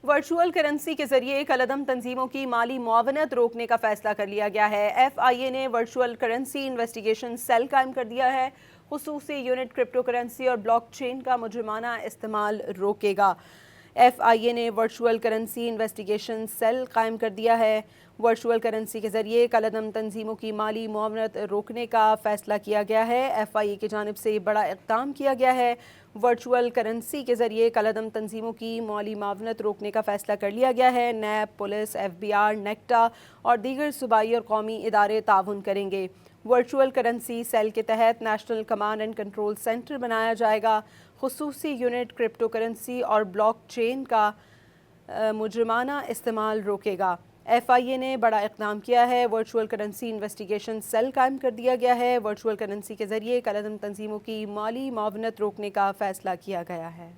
Virtual currency کے ذریعے کالعدم تنظیموں کی مالی معاونت روکنے کا فیصلہ کر لیا گیا ہے۔ ایف آئی اے نے ورچوئل کرنسی انویسٹیگیشن سیل قائم کر دیا ہے۔ خصوصی یونٹ کرپٹو کرنسی اور بلاک چین کا مجرمانہ استعمال روکے گا۔ ایف آئی اے نے ورچوئل کرنسی انویسٹیگیشن سیل قائم کر دیا ہے۔ ورچوئل کرنسی کے ذریعے کالعدم تنظیموں کی مالی معاونت روکنے کا فیصلہ کیا گیا ہے۔ ایف آئی اے کی جانب سے بڑا اقدام کیا گیا ہے۔ ورچوئل کرنسی کے ذریعے کالعدم تنظیموں کی مالی معاونت روکنے کا فیصلہ کر لیا گیا ہے۔ NAB, police, F B R, NACTA اور دیگر صوبائی اور قومی ادارے تعاون کریں گے۔ ورچوئل کرنسی سیل کے تحت national command and control centre بنایا جائے گا۔ خصوصی یونٹ کرپٹو کرنسی اور بلاک چین کا مجرمانہ استعمال روکے گا۔ ایف آئی اے نے بڑا اقدام کیا ہے۔ ورچوئل کرنسی انویسٹیگیشن سیل قائم کر دیا گیا ہے۔ ورچوئل کرنسی کے ذریعے کالعدم تنظیموں کی مالی معاونت روکنے کا فیصلہ کیا گیا ہے۔